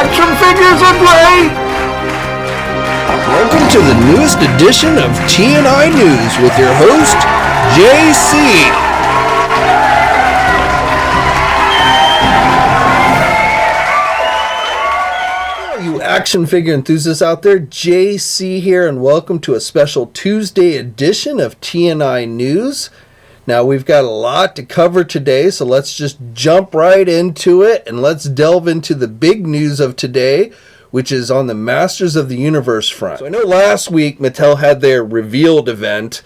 Action figures are great! Welcome to the newest edition of TNInews with your host, JC. You action figure enthusiasts out there, JC here, and welcome to a special Tuesday edition of TNInews. Now, we've got a lot to cover today, so let's just jump right into it, and let's delve into the big news of today, which is on the Masters of the Universe front. So I know last week Mattel had their revealed event,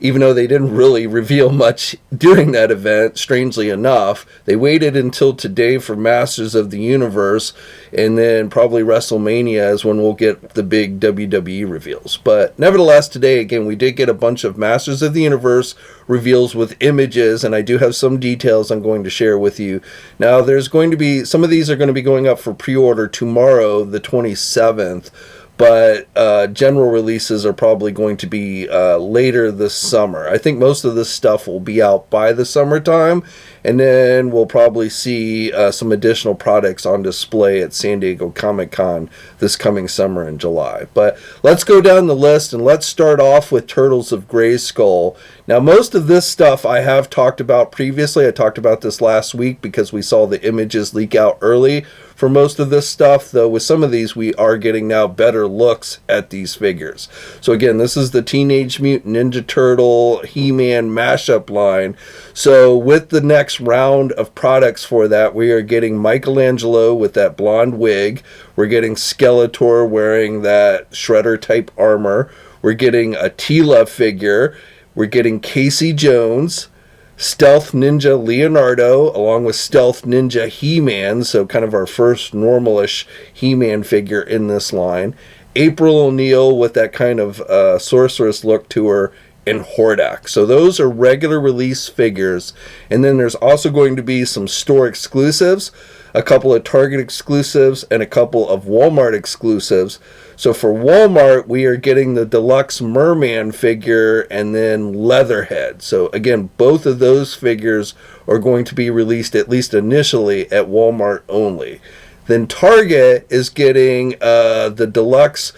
even though they didn't really reveal much during that event, strangely enough. They waited until today for Masters of the Universe, and then probably WrestleMania is when we'll get the big WWE reveals. But nevertheless, today, again, we did get a bunch of Masters of the Universe reveals with images, and I do have some details I'm going to share with you. Now, there's going to be, some of these are going to be going up for pre-order tomorrow, the 27th. But general releases are probably going to be later this summer. I think most of this stuff will be out by the summertime, and then we'll probably see some additional products on display at San Diego Comic-Con this coming summer in July. But let's go down the list, and let's start off with Turtles of Grayskull. Now, most of this stuff I have talked about previously. I talked about this last week because we saw the images leak out early for most of this stuff, though with some of these we are getting now better looks at these figures. So again, this is the Teenage Mutant Ninja Turtle He-Man mashup line. So with the next round of products for that, we are getting Michelangelo with that blonde wig. We're getting Skeletor wearing that Shredder type armor. We're getting a Tila figure. We're getting Casey Jones, Stealth Ninja Leonardo, along with Stealth Ninja He-Man, so kind of our first normalish He-Man figure in this line. April O'Neil with that kind of sorceress look to her, and Hordak. So those are regular release figures. And then there's also going to be some store exclusives, a couple of Target exclusives, and a couple of Walmart exclusives. So for Walmart, we are getting the deluxe Merman figure and then Leatherhead. So again, both of those figures are going to be released, at least initially, at Walmart only. Then Target is getting the deluxe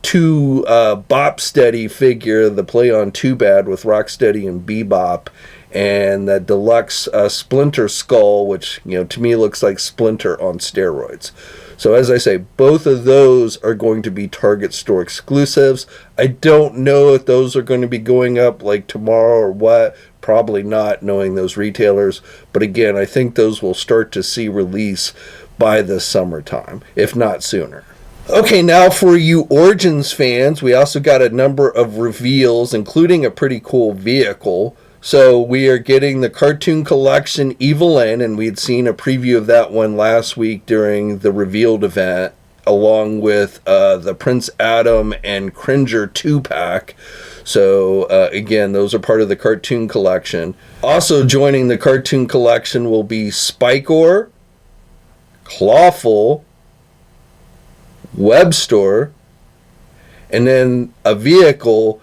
Bop Steady figure, the play on Too Bad with Rocksteady and Bebop, and that deluxe Splinter Skull, which, you know, to me looks like Splinter on steroids. So as I say, both of those are going to be Target store exclusives. I don't know if those are going to be going up like tomorrow or what. Probably not, knowing those retailers. But again, I think those will start to see release by the summertime, if not sooner. Okay, now for you Origins fans, we also got a number of reveals, including a pretty cool vehicle. So we are getting the Cartoon Collection Evelyn, and we had seen a preview of that one last week during the revealed event, along with the Prince Adam and Cringer 2-pack. So again, those are part of the Cartoon Collection. Also joining the Cartoon Collection will be Spikor, Clawful, Webstore, and then a vehicle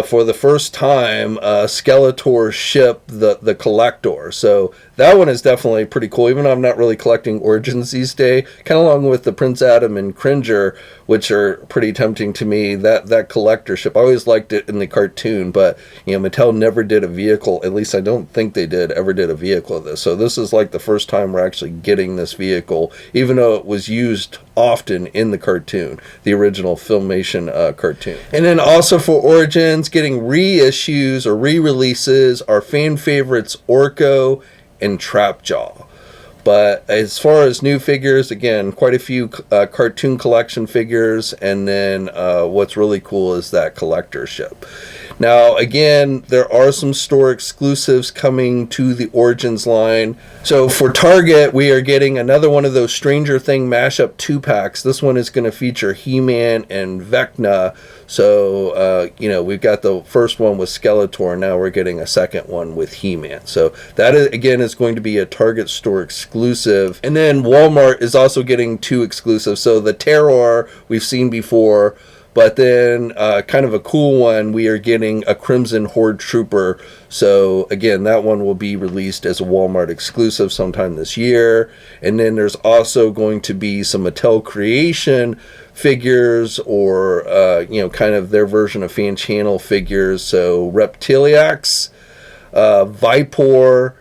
for the first time, Skeletor ship, the Collector. So that one is definitely pretty cool, even though I'm not really collecting Origins these days. Kind of along with the Prince Adam and Cringer, which are pretty tempting to me. That Collector ship, I always liked it in the cartoon, but you know, Mattel never did a vehicle, at least I don't think they ever did a vehicle of this. So this is like the first time we're actually getting this vehicle, even though it was used often in the cartoon, the original Filmation cartoon. And then also for Origins, getting reissues or re-releases, our fan favorites Orko and Trapjaw. But as far as new figures, again, quite a few Cartoon Collection figures, and then what's really cool is that collector ship. Now, again, there are some store exclusives coming to the Origins line. So for Target, we are getting another one of those Stranger Thing mashup 2-packs. This one is going to feature He-Man and Vecna. So, you know, we've got the first one with Skeletor. Now we're getting a second one with He-Man. So that, again, is going to be a Target store exclusive. And then Walmart is also getting 2 exclusives. So the Terror we've seen before, But then, kind of a cool one, we are getting a Crimson Horde Trooper. So again, that one will be released as a Walmart exclusive sometime this year. And then there's also going to be some Mattel Creation figures, or kind of their version of fan channel figures. So Reptiliacs, Vipor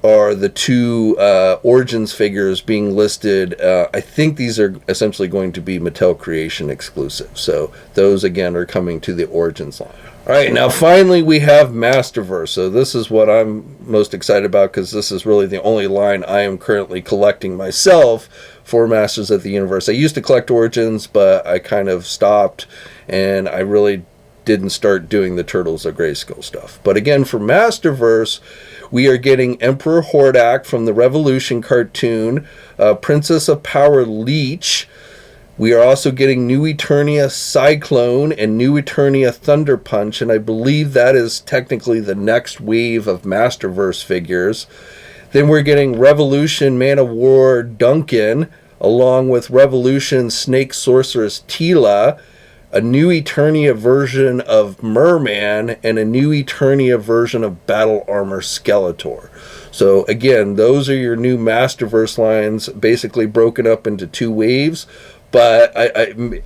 are the two Origins figures being listed. I think these are essentially going to be Mattel Creation exclusive. So those again are coming to the Origins line. All right, now finally we have Masterverse. So this is what I'm most excited about, because this is really the only line I am currently collecting myself for Masters of the Universe. I used to collect Origins, but I kind of stopped, and I really didn't start doing the Turtles of Grayskull stuff. But again, for Masterverse, we are getting Emperor Hordak from the Revolution cartoon, Princess of Power Leech. We are also getting New Eternia Cyclone and New Eternia Thunder Punch, and I believe that is technically the next wave of Masterverse figures. Then we're getting Revolution Man of War Duncan, along with Revolution Snake Sorceress Tila, a New Eternia version of Merman, and a New Eternia version of Battle Armor Skeletor. So again, those are your new Masterverse lines, basically broken up into two waves. But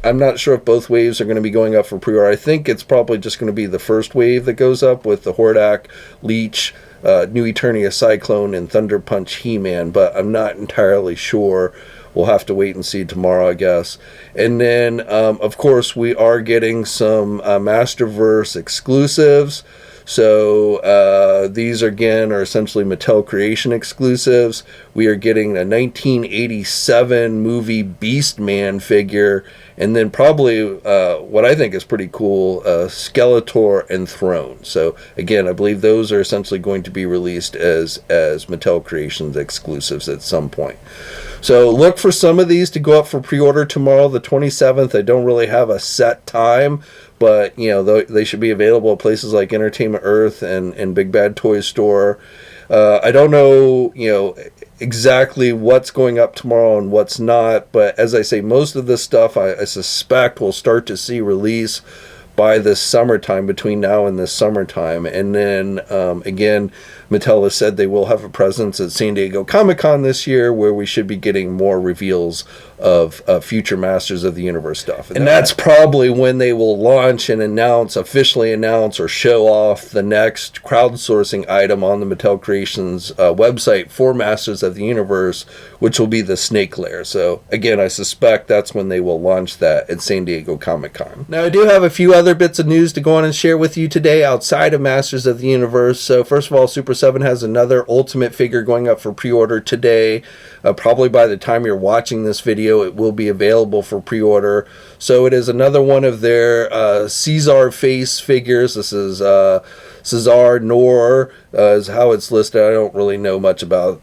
I'm not sure if both waves are going to be going up for pre-order. I think it's probably just going to be the first wave that goes up with the Hordak, Leech, New Eternia Cyclone, and Thunder Punch He-Man. But I'm not entirely sure. We'll have to wait and see tomorrow, I guess. And then, of course, we are getting some Masterverse exclusives. So these again are essentially Mattel Creation exclusives. We are getting a 1987 movie Beastman figure, and then probably what I think is pretty cool, Skeletor and Throne. So again, I believe those are essentially going to be released as Mattel Creations exclusives at some point. So look for some of these to go up for pre-order tomorrow, the 27th. I don't really have a set time, but they should be available at places like Entertainment Earth and Big Bad Toy Store. I don't know, exactly what's going up tomorrow and what's not, but as I say, most of this stuff I suspect we'll start to see release by this summertime, between now and this summertime. And then again, Mattel has said they will have a presence at San Diego Comic-Con this year, where we should be getting more reveals of future Masters of the Universe stuff. And that's probably when they will launch and officially announce or show off the next crowdsourcing item on the Mattel Creations website for Masters of the Universe, which will be the Snake Lair. So again, I suspect that's when they will launch that at San Diego Comic-Con. Now, I do have a few other bits of news to go on and share with you today outside of Masters of the Universe. So first of all, Super 7 has another Ultimate figure going up for pre-order today. Probably by the time you're watching this video, it will be available for pre-order. So it is another one of their Caesar face figures. This is Caesar Noir, is how it's listed. I don't really know much about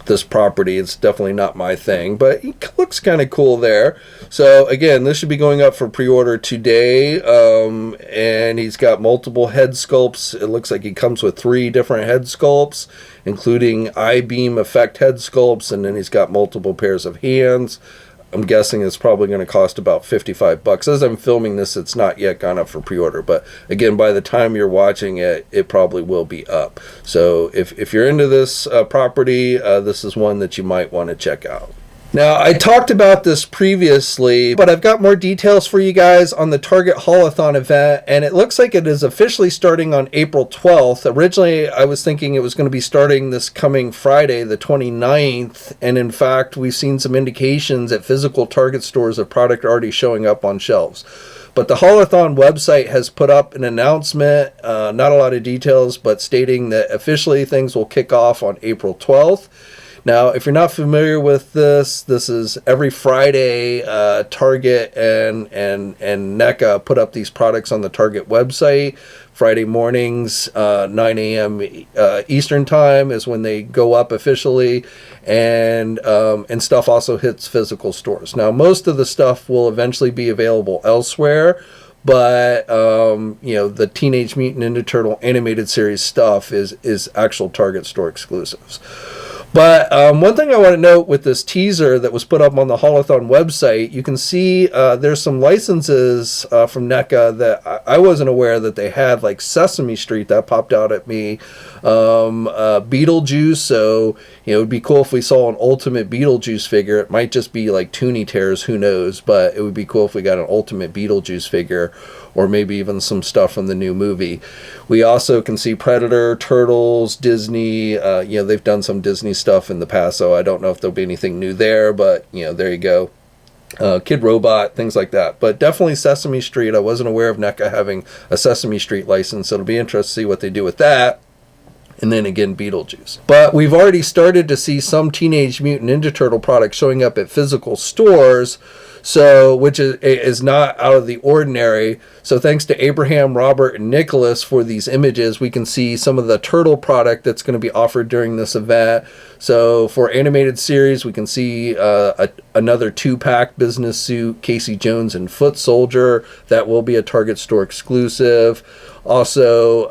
this property. It's definitely not my thing, but it looks kind of cool there. So again, this should be going up for pre-order today, and he's got multiple head sculpts. It looks like he comes with 3 different head sculpts, including I-beam effect head sculpts, and then he's got multiple pairs of hands. I'm guessing it's probably going to cost about $55. As I'm filming this, it's not yet gone up for pre-order, but again, by the time you're watching it, it probably will be up. So if you're into this property, this is one that you might want to check out. Now, I talked about this previously, but I've got more details for you guys on the Target Haul-A-Thon event, and it looks like it is officially starting on April 12th. Originally, I was thinking it was going to be starting this coming Friday, the 29th, and in fact, we've seen some indications at physical Target stores of product already showing up on shelves. But the Haul-A-Thon website has put up an announcement, not a lot of details, but stating that officially things will kick off on April 12th. Now, if you're not familiar with this is every Friday, Target and NECA put up these products on the Target website. Friday mornings, 9 a.m. Eastern time is when they go up officially, and stuff also hits physical stores. Now, most of the stuff will eventually be available elsewhere, but the Teenage Mutant Ninja Turtle animated series stuff is actual Target store exclusives. But one thing I want to note with this teaser that was put up on the Haul-A-Thon website, you can see there's some licenses from NECA that I wasn't aware that they had, like Sesame Street that popped out at me, Beetlejuice. So it would be cool if we saw an Ultimate Beetlejuice figure. It might just be like Toonie Tears, who knows? But it would be cool if we got an Ultimate Beetlejuice figure, or maybe even some stuff from the new movie. We also can see Predator, Turtles, Disney. They've done some Disney stuff in the past, so I don't know if there'll be anything new there, but there you go. Kid Robot, things like that. But definitely Sesame Street. I wasn't aware of NECA having a Sesame Street license, so it'll be interesting to see what they do with that. And then again, Beetlejuice. But we've already started to see some Teenage Mutant Ninja Turtle products showing up at physical stores, so which is not out of the ordinary. So thanks to Abraham, Robert, and Nicholas for these images, we can see some of the turtle product that's going to be offered during this event. So for animated series, we can see another 2-pack business suit, Casey Jones and Foot Soldier. That will be a Target store exclusive. Also,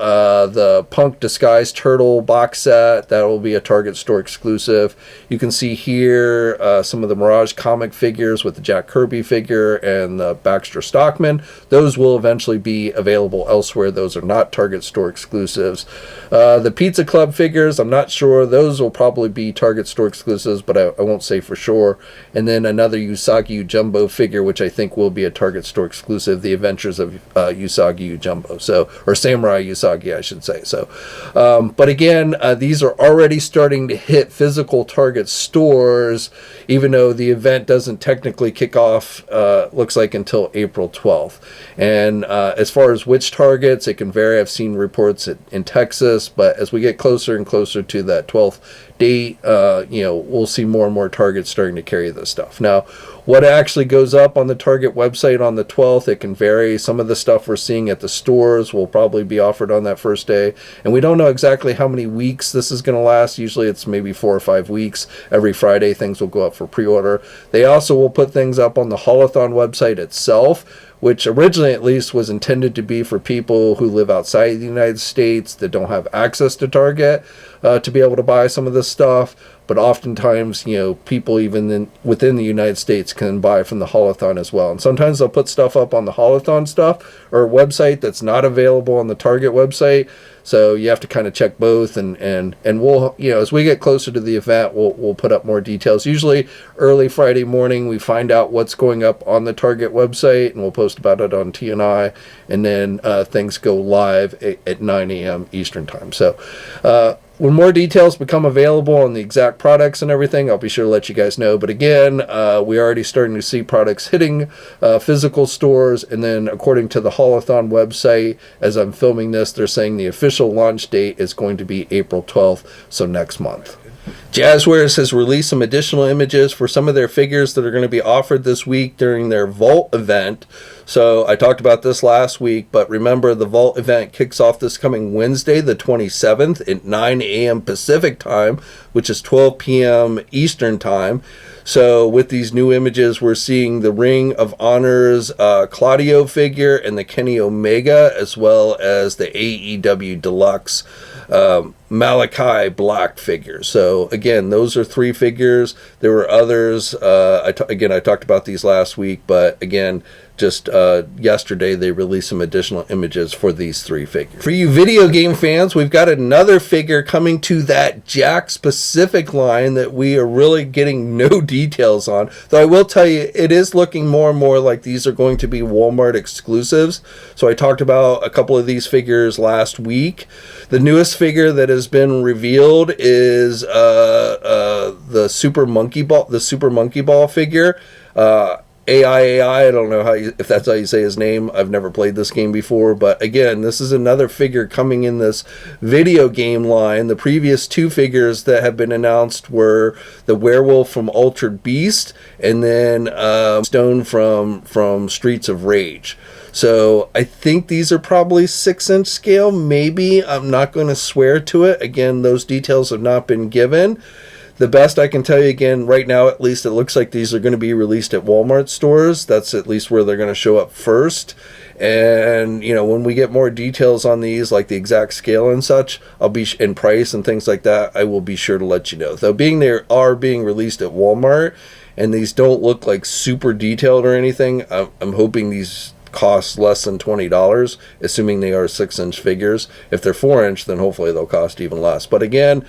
the Punk Disguise Turtle box set, that will be a Target store exclusive. You can see here some of the Mirage comic figures with the Jack Kirby figure and the Baxter Stockman. Those will eventually be available elsewhere. Those are not Target store exclusives. The Pizza Club figures, I'm not sure. Those will probably be Target store exclusives, but I won't say for sure. And then another Usagi Jumbo figure, which I think will be a Target store exclusive, The Adventures of Usagi Jumbo. Or Samurai Usagi, I should say. So, but again, these are already starting to hit physical Target stores, even though the event doesn't technically kick off, looks like, until April 12th. And as far as which Targets, it can vary. I've seen reports in Texas, but as we get closer and closer to that 12th date, we'll see more and more Targets starting to carry this stuff. Now, what actually goes up on the Target website on the 12th, it can vary. Some of the stuff we're seeing at the stores will probably be offered on that first day. And we don't know exactly how many weeks this is going to last. Usually it's maybe 4 or 5 weeks. Every Friday things will go up for pre-order. They also will put things up on the Haul-A-Thon website itself, which originally at least was intended to be for people who live outside the United States that don't have access to Target to be able to buy some of this stuff. But oftentimes, people even within the United States can buy from the Haul-A-Thon as well. And sometimes they'll put stuff up on the Haul-A-Thon stuff or website that's not available on the Target website. So you have to kind of check both, and we'll, as we get closer to the event, we'll put up more details. Usually early Friday morning, we find out what's going up on the Target website, and we'll post about it on TNI, and then things go live at 9 a.m. Eastern time. So when more details become available on the exact products and everything, I'll be sure to let you guys know. But again, we're already starting to see products hitting physical stores. And then according to the Haul-A-Thon website, as I'm filming this, they're saying the official launch date is going to be April 12th, so next month. Jazwares has released some additional images for some of their figures that are going to be offered this week during their Vault event. So I talked about this last week, but remember the Vault event kicks off this coming Wednesday, the 27th at 9 a.m. Pacific time, which is 12 p.m. Eastern time. So with these new images, we're seeing the Ring of Honor's Claudio figure and the Kenny Omega, as well as the AEW Deluxe Malachi Black figure. So again, those are 3 figures. There were others. I talked about these last week, but again, just yesterday they released some additional images for these 3 figures. For you video game fans, we've got another figure coming to that Jakks specific line that we are really getting no details on. Though I will tell you, it is looking more and more like these are going to be Walmart exclusives. So I talked about a couple of these figures last week. The newest figure that has been revealed is the Super Monkey Ball figure. I don't know if that's how you say his name. I've never played this game before, but again, this is another figure coming in this video game line. The previous 2 figures that have been announced were the Werewolf from Altered Beast and then Stone from Streets of Rage. So I think these are probably 6-inch scale, maybe. I'm not going to swear to it. Again, those details have not been given. The best I can tell you, again, right now at least, it looks like these are going to be released at Walmart stores. That's at least where they're going to show up first. And, when we get more details on these, like the exact scale and such, I'll be in price and things like that, I will be sure to let you know. Though being they are being released at Walmart, and these don't look like super detailed or anything, I'm hoping these cost less than $20, assuming they are 6-inch figures. If they're 4-inch, then hopefully they'll cost even less. But again,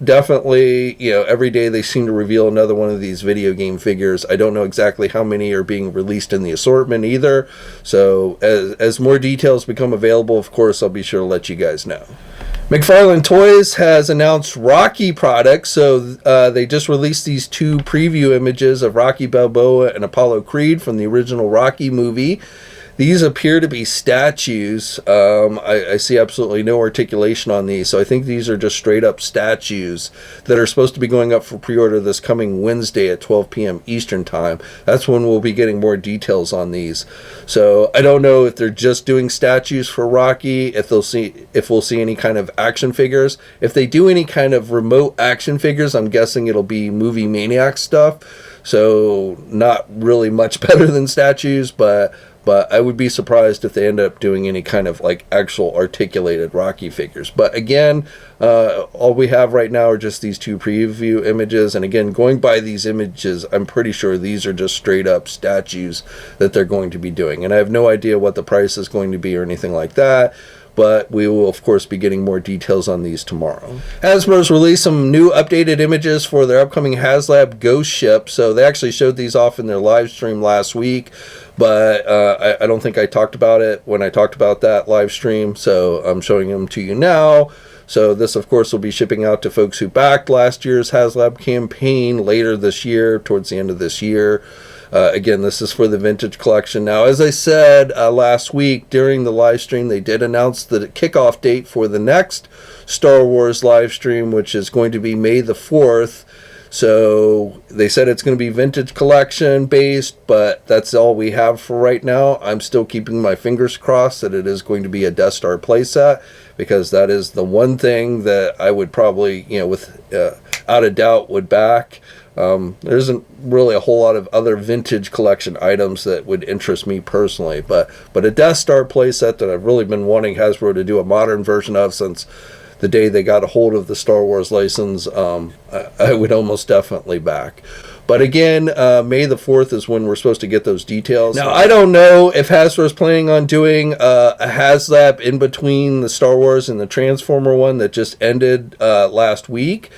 definitely, every day they seem to reveal another one of these video game figures. I don't know exactly how many are being released in the assortment either. So as more details become available, of course, I'll be sure to let you guys know. McFarlane Toys has announced Rocky products. So they just released these 2 preview images of Rocky Balboa and Apollo Creed from the original Rocky movie. These appear to be statues. I see absolutely no articulation on these, so I think these are just straight up statues that are supposed to be going up for pre-order this coming Wednesday at 12 p.m. Eastern Time. That's when we'll be getting more details on these. So I don't know if they're just doing statues for Rocky, if we'll see any kind of action figures. If they do any kind of remote action figures, I'm guessing it'll be Movie Maniac stuff. So not really much better than statues, but I would be surprised if they end up doing any kind of like actual articulated Rocky figures. But again, all we have right now are just these 2 preview images. And again, going by these images, I'm pretty sure these are just straight up statues that they're going to be doing. And I have no idea what the price is going to be or anything like that. But we will, of course, be getting more details on these tomorrow. Hasbro's released some new updated images for their upcoming Haslab Ghost Ship. So they actually showed these off in their live stream last week. But I don't think I talked about it when I talked about that live stream. So I'm showing them to you now. So this, of course, will be shipping out to folks who backed last year's Haslab campaign later this year, towards the end of this year. Again, this is for the vintage collection. Now, as I said last week during the live stream, they did announce the kickoff date for the next Star Wars live stream, which is going to be May the 4th. So they said it's going to be vintage collection based, but that's all we have for right now. I'm still keeping my fingers crossed that it is going to be a Death Star playset, because that is the one thing that I would probably, without a doubt would back. There isn't really a whole lot of other vintage collection items that would interest me personally, but a Death Star playset that I've really been wanting Hasbro to do a modern version of since the day they got a hold of the Star Wars license, I would almost definitely back. But again, May the 4th is when we're supposed to get those details. Now, I don't know if Hasbro is planning on doing a Haslab in between the Star Wars and the Transformer one that just ended last week,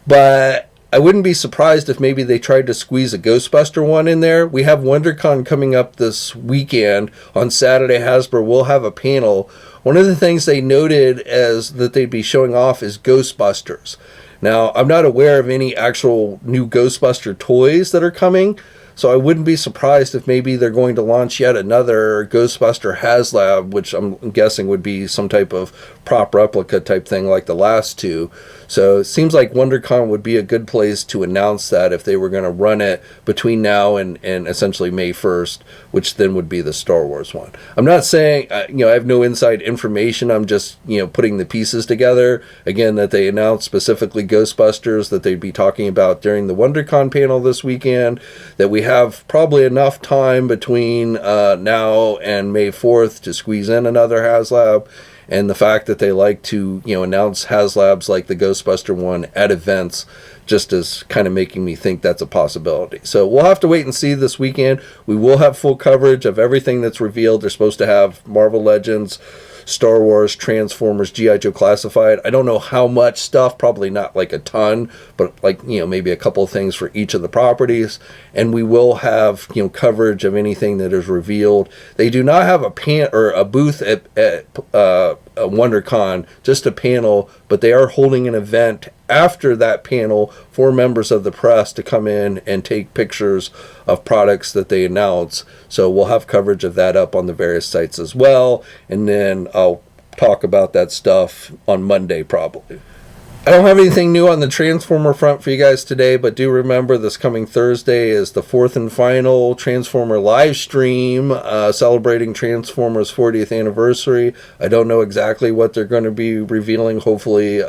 but I wouldn't be surprised if maybe they tried to squeeze a Ghostbuster one in there. We have WonderCon coming up this weekend. On Saturday, Hasbro will have a panel. One of the things they noted as that they'd be showing off is Ghostbusters. Now, I'm not aware of any actual new Ghostbuster toys that are coming, so I wouldn't be surprised if maybe they're going to launch yet another Ghostbuster Haslab, which I'm guessing would be some type of prop replica type thing like the last 2. So it seems like WonderCon would be a good place to announce that if they were going to run it between now and essentially May 1st, which then would be the Star Wars one. I'm not saying, I have no inside information. I'm just, putting the pieces together. Again, that they announced specifically Ghostbusters that they'd be talking about during the WonderCon panel this weekend, that we have probably enough time between now and May 4th to squeeze in another Haslab. And the fact that they like to, announce Haslabs like the Ghostbuster one at events just is kind of making me think that's a possibility. So we'll have to wait and see this weekend. We will have full coverage of everything that's revealed. They're supposed to have Marvel Legends, Star Wars, Transformers, G.I. Joe Classified. I don't know how much stuff, probably not like a ton, but like, maybe a couple of things for each of the properties. And we will have, coverage of anything that is revealed. They do not have a booth at WonderCon, just a panel, but they are holding an event after that panel for members of the press to come in and take pictures of products that they announce. So we'll have coverage of that up on the various sites as well, and then I'll talk about that stuff on Monday probably. I don't have anything new on the Transformer front for you guys today, but do remember this coming Thursday is the 4th and final Transformer live stream celebrating Transformers' 40th anniversary. I don't know exactly what they're going to be revealing. Hopefully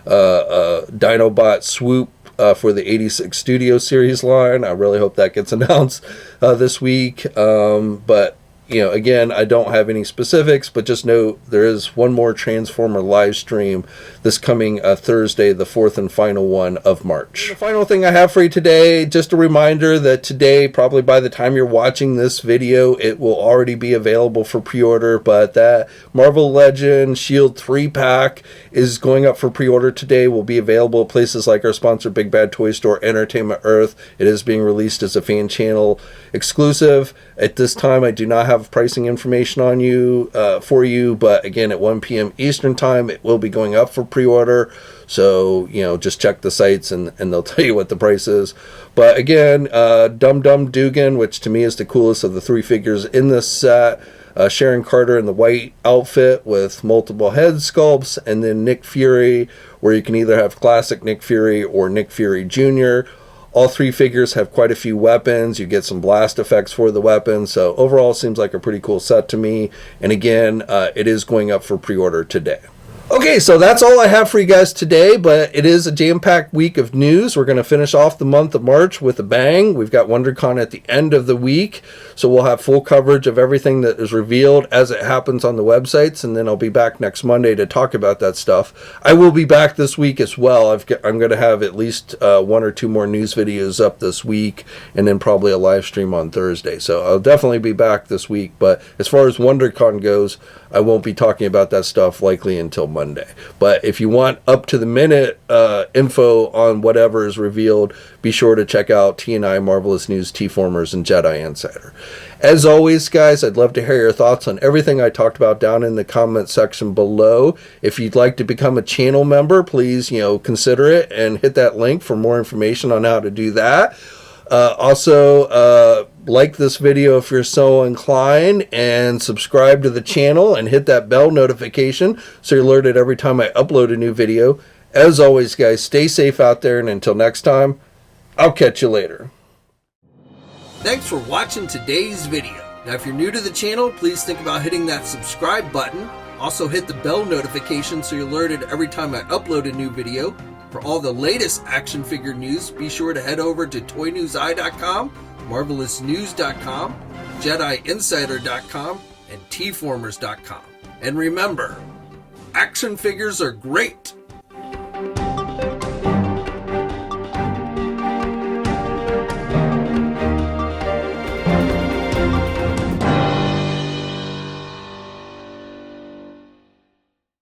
Dinobot Swoop for the 86 Studio Series line. I really hope that gets announced this week. But again, I don't have any specifics, but just know there is one more Transformer live stream this coming Thursday, the 4th and final one of March. And the final thing I have for you today, just a reminder that today, probably by the time you're watching this video, it will already be available for pre-order, but that Marvel Legends Shield 3-pack is going up for pre-order today. Will be available at places like our sponsor, Big Bad Toy Store, Entertainment Earth. It is being released as a fan channel exclusive. At this time, I do not have pricing information on you for you, but again, at 1 p.m. Eastern time, it will be going up for pre-order. So, just check the sites and they'll tell you what the price is. But again, Dum Dum Dugan, which to me is the coolest of the 3 figures in this set. Sharon Carter in the white outfit with multiple head sculpts, and then Nick Fury, where you can either have classic Nick Fury or Nick Fury Jr. All 3 figures have quite a few weapons. You get some blast effects for the weapons. So overall, seems like a pretty cool set to me. And again, it is going up for pre-order today. Okay, so that's all I have for you guys today, but it is a jam-packed week of news. We're going to finish off the month of March with a bang. We've got WonderCon at the end of the week, so we'll have full coverage of everything that is revealed as it happens on the websites, and then I'll be back next Monday to talk about that stuff. I will be back this week as well. I'm going to have at least 1 or 2 more news videos up this week, and then probably a live stream on Thursday. So I'll definitely be back this week, but as far as WonderCon goes, I won't be talking about that stuff likely until Monday. But if you want up-to-the-minute info on whatever is revealed, be sure to check out TNI, Marvelous News, T-Formers, and Jedi Insider. As always, guys, I'd love to hear your thoughts on everything I talked about down in the comment section below. If you'd like to become a channel member, please, consider it and hit that link for more information on how to do that. Also, like this video if you're so inclined, and subscribe to the channel and hit that bell notification so you're alerted every time I upload a new video. As always, guys, stay safe out there, and until next time, I'll catch you later. Thanks for watching today's video. Now, if you're new to the channel, please think about hitting that subscribe button. Also, hit the bell notification so you're alerted every time I upload a new video. For all the latest action figure news, be sure to head over to ToyNewsEye.com, MarvelousNews.com, JediInsider.com, and TFormers.com. And remember, action figures are great,